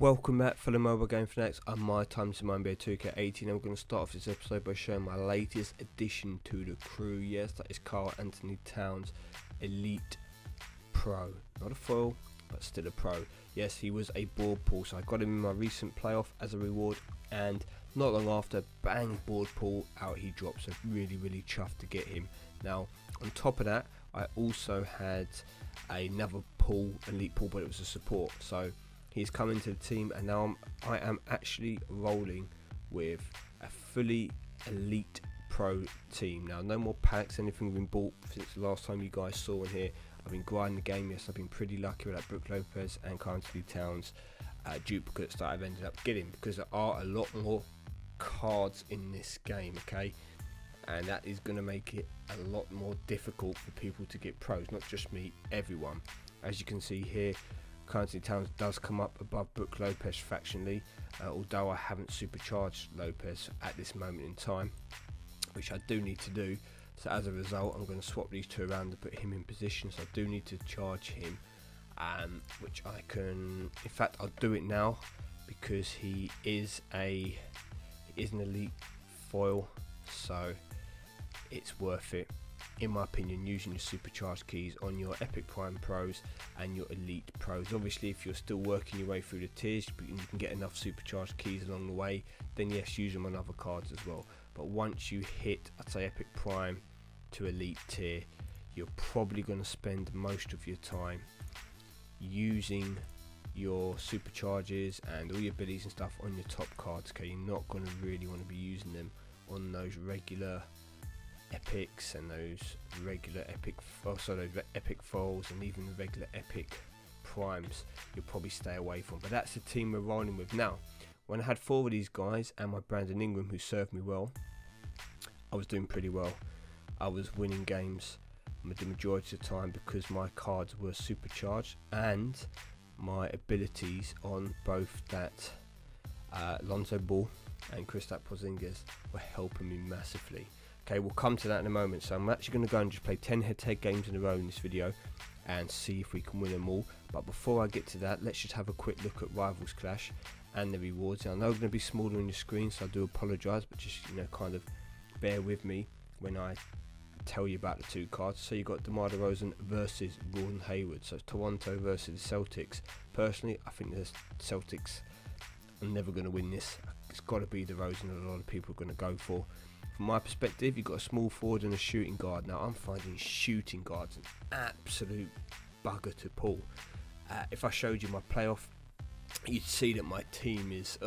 Welcome back, fellow mobile game fanatics. I'm MyTyme to MyNBA2k18. I'm going to start off this episode by showing my latest addition to the crew. Yes, that is Karl Anthony Towns, Elite Pro. Not a foil, but still a pro. Yes, he was a board pull, so I got him in my recent playoff as a reward, and not long after, bang, board pull, out he dropped. So really chuffed to get him. Now, on top of that, I also had another pull, elite pull, but it was a support. So he's come into the team, and now I am actually rolling with a fully elite pro team. Now, no more packs, anything has been bought since the last time you guys saw in here. I've been grinding the game. Yes, I've been pretty lucky with that Brook Lopez and Karl Anthony Towns duplicates that I've ended up getting, because there are a lot more cards in this game, okay? And that is going to make it a lot more difficult for people to get pros, not just me, everyone. As you can see here, Karl Anthony Towns does come up above Brook Lopez fractionally, although I haven't supercharged Lopez at this moment in time, which I do need to do. So as a result, I'm going to swap these two around to put him in position. So I do need to charge him, which I can. In fact, I'll do it now because he is an elite foil, so it's worth it, in my opinion, using your supercharged keys on your Epic Prime Pros and your Elite Pros. Obviously, if you're still working your way through the tiers and you can get enough supercharged keys along the way, then yes, use them on other cards as well. But once you hit, I'd say, Epic Prime to Elite tier, you're probably going to spend most of your time using your supercharges and all your abilities and stuff on your top cards. Okay, you're not going to really want to be using them on those regular epics and those regular epic, those epic foils and even the regular epic primes. You'll probably stay away from. But that's the team we're rolling with now. When I had 4 of these guys and my Brandon Ingram, who served me well, I was doing pretty well. I was winning games the majority of the time because my cards were supercharged, and my abilities on both that Lonzo Ball and Kristaps Porzingis were helping me massively. Okay, we'll come to that in a moment. So I'm actually going to go and just play 10 head-to-head games in a row in this video and see if we can win them all. But before I get to that, let's just have a quick look at Rivals Clash and the rewards. Now, I know they're going to be smaller on your screen, so I do apologise, but just, you know, kind of bear with me when I tell you about the 2 cards. So you've got DeMar DeRozan versus Gordon Hayward. So Toronto versus the Celtics. Personally, I think the Celtics are never going to win this. It's got to be DeRozan that a lot of people are going to go for. From my perspective, you've got a small forward and a shooting guard. Now, I'm finding shooting guards an absolute bugger to pull. If I showed you my playoff, you'd see that my team is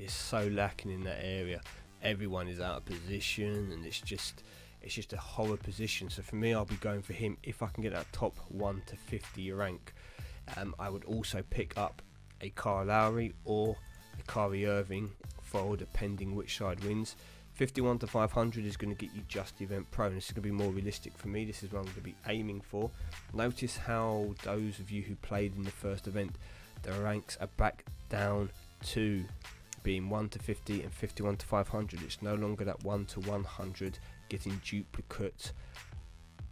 so lacking in that area. Everyone is out of position, and it's just a horror position. So for me, I'll be going for him if I can get that top 1 to 50 rank. I would also pick up a Kyle Lowry or a Kyrie Irving foil, depending which side wins. 51 to 500 is going to get you just event pro, and this is going to be more realistic for me. This is what I'm going to be aiming for. Notice how those of you who played in the first event, the ranks are back down to being 1 to 50 and 51 to 500. It's no longer that 1 to 100 getting duplicate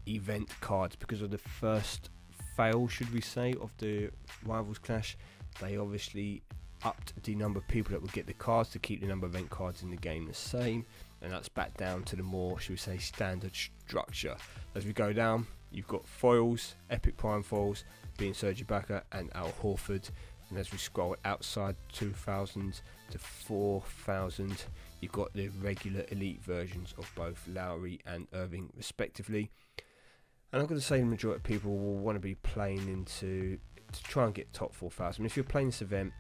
event cards because of the first fail, should we say, of the Rivals Clash. They obviously upped the number of people that would get the cards to keep the number of event cards in the game the same, and that's back down to the more, should we say, standard structure. As we go down, you've got foils, Epic Prime foils being Serge Ibaka and Al Horford, and as we scroll outside 2000 to 4000, you've got the regular elite versions of both Lowry and Irving respectively. And I'm going to say the majority of people will want to be playing into to try and get top 4000. If you're playing this event,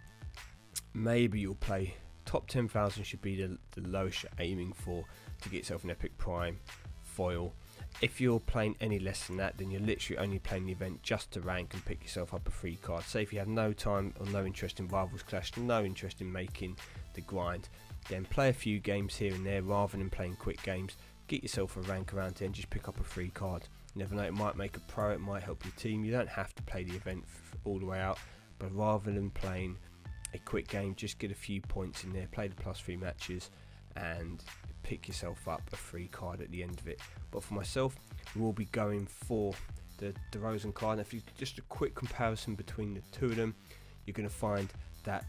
maybe you'll play top 10,000 should be the lowest you're aiming for to get yourself an Epic Prime foil. If you're playing any less than that, then you're literally only playing the event just to rank and pick yourself up a free card. Say if you have no time or no interest in Rivals Clash, no interest in making the grind, then play a few games here and there rather than playing quick games. Get yourself a rank around 10, just pick up a free card. You never know, it might make a pro, it might help your team. You don't have to play the event all the way out, but rather than playing a quick game, just get a few points in there, play the +3 matches and pick yourself up a free card at the end of it. But for myself, we'll be going for the DeRozan card. And if you just a quick comparison between the two of them, you're going to find that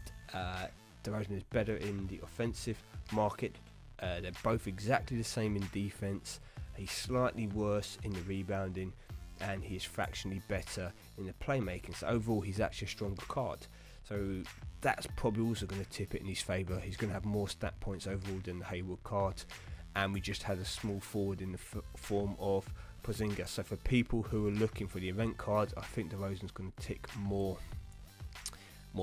DeRozan is better in the offensive market. They're both exactly the same in defense. He's slightly worse in the rebounding, and he is fractionally better in the playmaking. So overall, he's actually a stronger card. So that's probably also going to tip it in his favour. He's going to have more stat points overall than the Hayward card. And we just had a small forward in the form of Porzingis. So for people who are looking for the event cards, I think DeRozan's going to tick more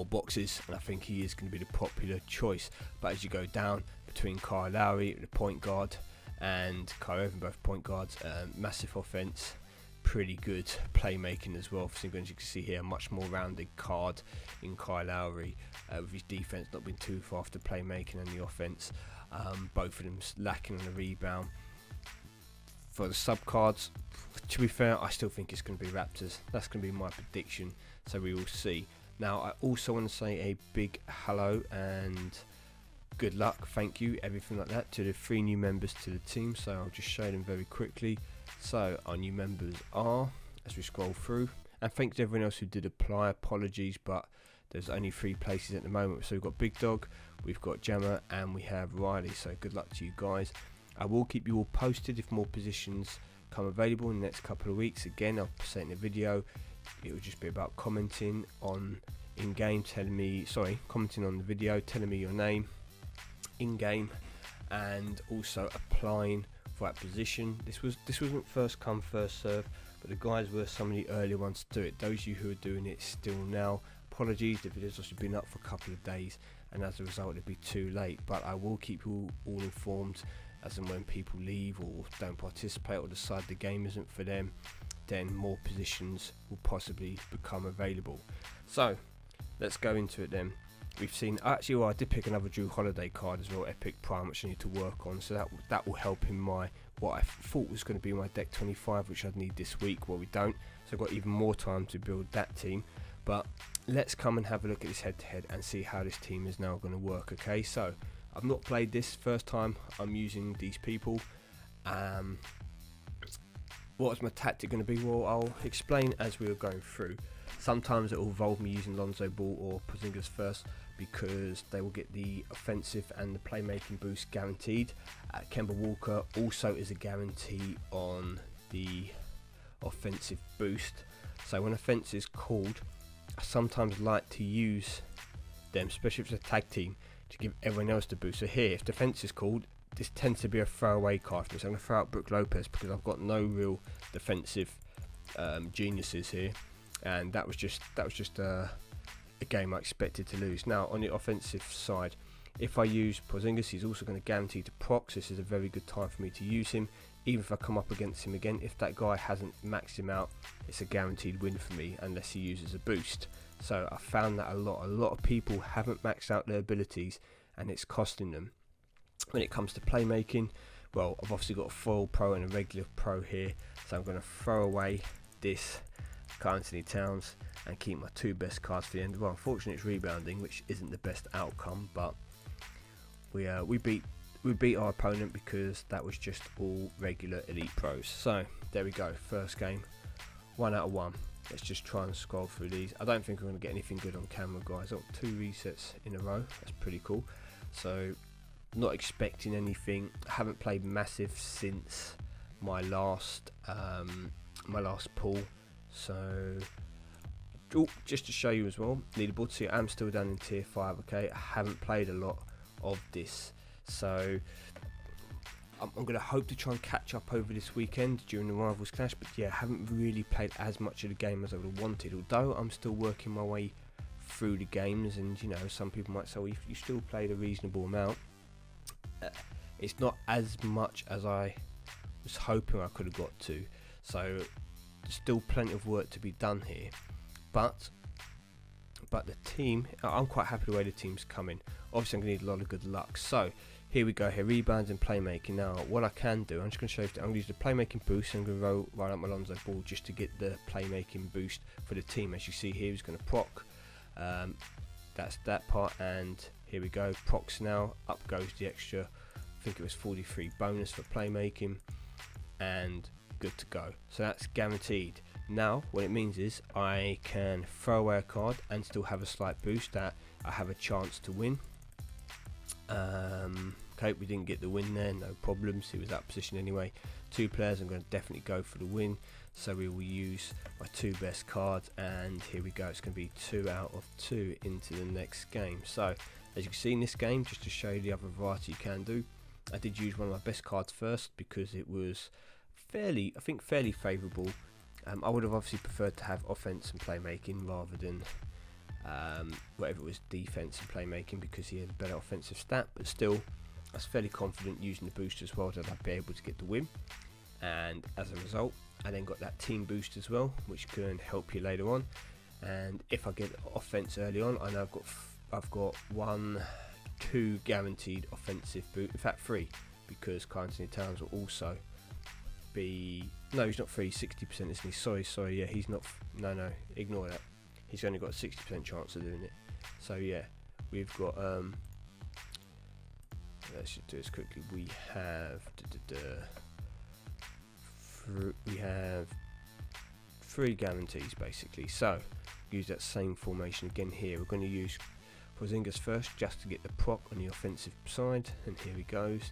boxes, and I think he is going to be the popular choice. But as you go down between Kyle Lowry, the point guard, and Kyle Irving, both point guards, massive offense, pretty good playmaking as well. For as you can see here, a much more rounded card in Kyle Lowry, with his defense not being too far after playmaking and the offense. Both of them lacking on the rebound. For the sub cards, to be fair, I still think it's going to be Raptors. That's going to be my prediction, so we will see. Now, I also want to say a big hello and good luck, thank you, everything like that, to the 3 new members to the team. So I'll just show them very quickly. So our new members are, as we scroll through, and thanks to everyone else who did apply. Apologies, but there's only 3 places at the moment. So we've got Big Dog, we've got Jammer, and we have Riley. So good luck to you guys. I will keep you all posted if more positions come available in the next couple of weeks. Again, I'll say in the video, it will just be about commenting on in-game, commenting on the video, telling me your name in-game, and also applying for that position. This wasn't first come first serve, but the guys were some of the early ones to do it. Those of you who are doing it still now, apologies, the video's also been up for a couple of days, and as a result it'll be too late. But I will keep you all informed as and when people leave or don't participate or decide the game isn't for them, then more positions will possibly become available. So let's go into it then. We've seen, actually, well, I did pick another Drew Holiday card as well, Epic Prime, which I need to work on. So that will help in my, what I thought was going to be my deck 25, which I'd need this week. Well, we don't, so I've got even more time to build that team. But let's come and have a look at this head-to-head and see how this team is now going to work. Okay, so I've not played this, first time I'm using these people. What is my tactic going to be? Well, I'll explain as we are going through. Sometimes it will involve me using Lonzo Ball or Porzingis first, because they will get the offensive and the playmaking boost guaranteed. Kemba Walker also is a guarantee on the offensive boost. So when offense is called, I sometimes like to use them, especially if it's a tag team, to give everyone else the boost. So here, if defense is called, this tends to be a throwaway card for me. So I'm going to throw out Brook Lopez because I've got no real defensive geniuses here, and that was just a game I expected to lose. Now on the offensive side, if I use Porzingis, he's also going to guarantee to procs. This is a very good time for me to use him, even if I come up against him again. If that guy hasn't maxed him out, it's a guaranteed win for me unless he uses a boost. So I found that a lot of people haven't maxed out their abilities, and it's costing them. When it comes to playmaking, well, I've obviously got a foil pro and a regular pro here, so I'm going to throw away this Karl Anthony Towns and keep my 2 best cards for the end. Well, unfortunately it's rebounding, which isn't the best outcome, but we beat our opponent because that was just all regular elite pros. So there we go, first game, 1 out of 1. Let's just try and scroll through these. I don't think I'm going to get anything good on camera, guys. I've got 2 resets in a row, that's pretty cool. So not expecting anything. I haven't played massive since my last pool. So just to show you as well, leaderboard, see I'm still down in tier 5. Okay, I haven't played a lot of this, so I'm going to hope to try and catch up over this weekend during the Rivals Clash. But yeah, I haven't really played as much of the game as I would have wanted, although I'm still working my way through the games. And you know, some people might say, well, you still played a reasonable amount. It's not as much as I was hoping I could have got to, so there's still plenty of work to be done here. But the team, I'm quite happy the way the team's coming. Obviously I'm going to need a lot of good luck. So here we go, here, rebounds and playmaking. Now what I can do, I'm just going to show you, I'm going to use the playmaking boost, and I'm going to roll up my Lonzo Ball just to get the playmaking boost for the team. As you see here, he's going to proc, that's that part, and here we go, procs now, up goes the extra, I think it was 43 bonus for playmaking, and good to go. So that's guaranteed. Now what it means is I can throw away a card and still have a slight boost. That I have a chance to win. Okay, we didn't get the win there, no problems, he was out of position anyway. 2 players, I'm going to definitely go for the win, so we will use my 2 best cards, and here we go. It's going to be 2 out of 2 into the next game. So as you can see in this game, just to show you the other variety you can do, I did use one of my best cards first because it was fairly favourable. I would have obviously preferred to have offense and playmaking rather than whatever it was, defense and playmaking, because he had a better offensive stat, but still I was fairly confident using the boost as well that I'd be able to get the win. And as a result, I then got that team boost as well, which can help you later on. And if I get offense early on, I know I've got 1, 2 guaranteed offensive boost, in fact 3, because Anthony Towns will also be, no, he's not free, 60%, isn't he? Sorry, yeah, he's not, no, ignore that. He's only got a 60% chance of doing it. So yeah, we've got, let's just do this quickly. We have, we have 3 guarantees basically. So use that same formation again here. We're going to use Porzingis first just to get the proc on the offensive side, and here he goes.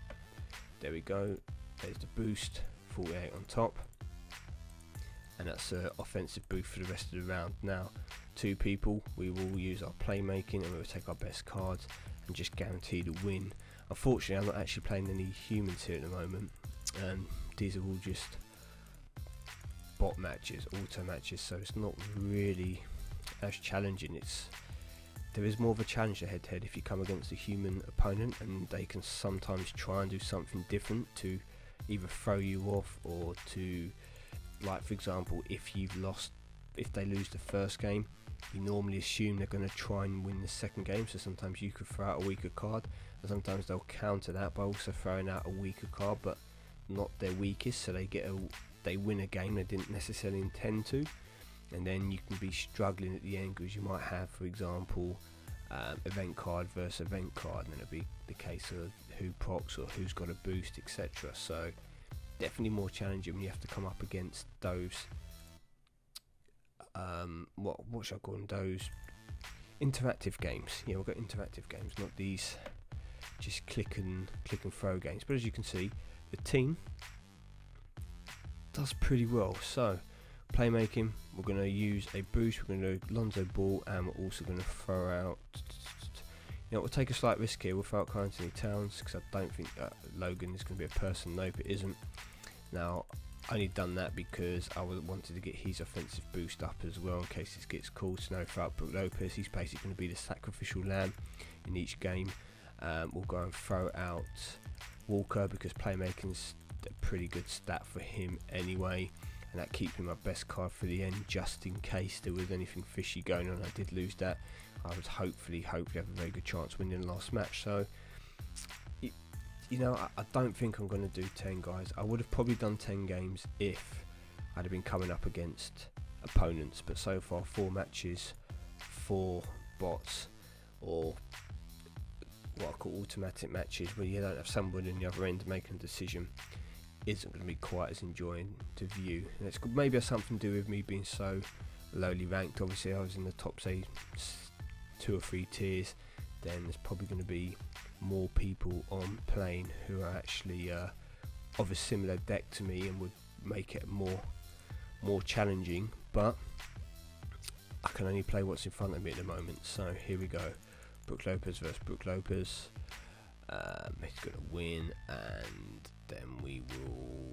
There we go. There's the boost, 48 on top, and that's an offensive boost for the rest of the round. Now 2 people, we will use our playmaking and we will take our best cards and just guarantee the win. Unfortunately, I'm not actually playing any humans here at the moment, and these are all just bot matches, auto matches, so it's not really as challenging. There is more of a challenge head to head if you come against a human opponent, and they can sometimes try and do something different to either throw you off or to, like for example, if they lose the first game, you normally assume they're going to try and win the second game, so sometimes you could throw out a weaker card, and sometimes they'll counter that by also throwing out a weaker card but not their weakest, so they win a game they didn't necessarily intend to, and then you can be struggling at the end because you might have, for example, event card versus event card, and it'll be the case of who procs or who's got a boost, etc. So definitely more challenging when you have to come up against those what should I call them, those interactive games. Yeah, we've got interactive games, not these just click and throw games. But as you can see, the team does pretty well. So playmaking, we're going to use a boost, we're going to do Lonzo Ball, and we're also going to throw out, you know, we'll take a slight risk here. We'll throw out Anthony Towns because I don't think Logan is going to be a person. Nope, it isn't. Now I only done that because I wanted to get his offensive boost up as well in case this gets called. So now throw out Brook Lopez, he's basically going to be the sacrificial lamb in each game. We'll go and throw out Walker because playmaking's a pretty good stat for him anyway, and that keeps me my best card for the end just in case there was anything fishy going on. I did lose that. I was hopefully have a very good chance winning the last match. So you know, I don't think I'm going to do 10 guys. I would have probably done 10 games if I'd have been coming up against opponents, but so far 4 matches, 4 bots, or what I call automatic matches where you don't have someone in the other end making a decision, isn't going to be quite as enjoying to view. And it's maybe has something to do with me being so lowly ranked. Obviously I was in the top, say, 2 or 3 tiers, then there's probably going to be more people on playing who are actually of a similar deck to me and would make it more challenging, but I can only play what's in front of me at the moment. So here we go, Brook Lopez versus Brook Lopez. He's going to win, and then we will,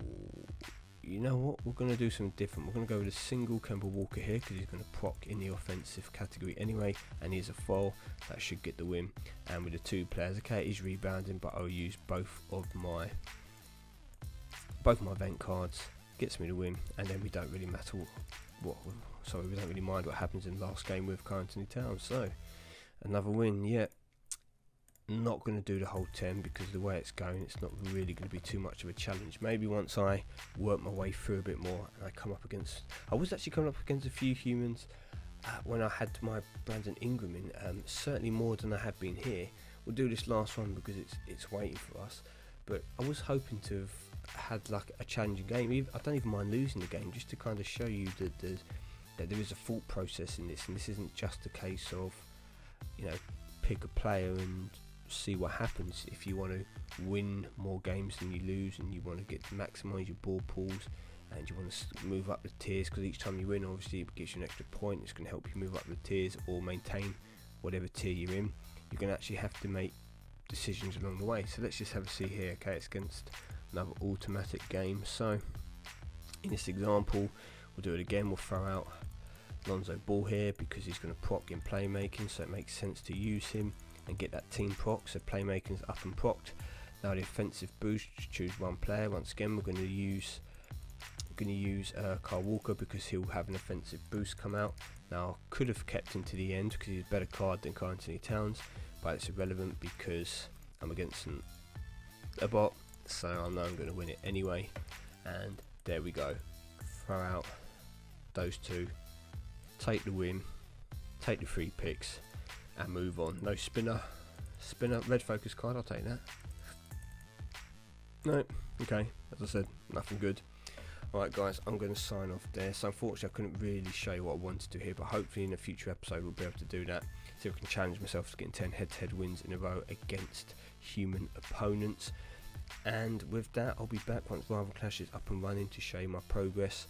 you know what, we're going to do something different. We're going to go with a single Kemba Walker here because he's going to proc in the offensive category anyway, and he's a foul, that should get the win. And with the 2 players, okay, he's rebounding, but I'll use both of my event cards, gets me the win, and then we don't really matter we don't really mind what happens in the last game with Anthony Towns. So another win. Yeah, not going to do the whole 10 because the way it's going, it's not really going to be too much of a challenge. Maybe once I work my way through a bit more and I come up against, I was actually coming up against a few humans when I had my Brandon Ingram in, certainly more than I have been here. We'll do this last one because it's waiting for us, but I was hoping to have had like a challenging game. I don't even mind losing the game just to kind of show you that there is a thought process in this, and this isn't just a case of, you know, pick a player and see what happens. If you want to win more games than you lose, and you want to get to maximise your ball pools, and you want to move up the tiers, because each time you win, obviously it gives you an extra point. It's going to help you move up the tiers or maintain whatever tier you're in. You're going to actually have to make decisions along the way. So let's just have a see here. Okay, it's against another automatic game. So in this example, we'll do it again. We'll throw out Lonzo Ball here because he's going to proc in playmaking, so it makes sense to use him and get that team proc. So playmaking's up and procced. Now the offensive boost, choose one player. Once again, we're going to use Kyle Walker because he'll have an offensive boost come out. Now I could have kept him to the end because he's a better card than Karl Anthony Towns, but it's irrelevant because I'm against a bot, so I know I'm going to win it anyway. And there we go. Throw out those two, take the win, take the 3 picks, and move on. No spinner, red focus card. I'll take that. No, okay. As I said, nothing good. Alright guys, I'm going to sign off there. So unfortunately I couldn't really show you what I wanted to do here, but hopefully in a future episode we'll be able to do that. See if I can challenge myself to getting 10 head-to-head wins in a row against human opponents. And with that, I'll be back once Rival Clash is up and running to show you my progress.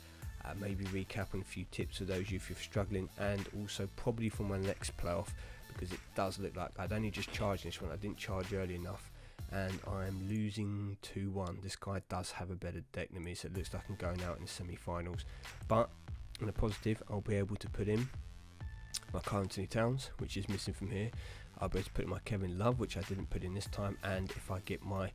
Maybe recap on a few tips for those of you if you're struggling, and also probably for my next playoff, because it does look like I'd only just charged this one. I didn't charge early enough, and I'm losing 2-1. This guy does have a better deck than me, so it looks like I'm going out in the semi-finals. But on a positive, I'll be able to put in my Karl Anthony Towns, which is missing from here. I'll be able to put in my Kevin Love, which I didn't put in this time, and if I get my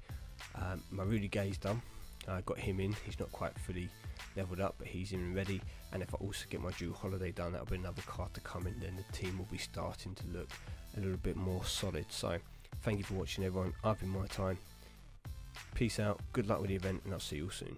Rudy Gay's done, I got him in. He's not quite fully leveled up, but he's in and ready. And if I also get my Drew Holiday done, that'll be another card to come in. Then the team will be starting to look a little bit more solid. So thank you for watching, everyone. I've been MyTyme. Peace out. Good luck with the event, and I'll see you all soon.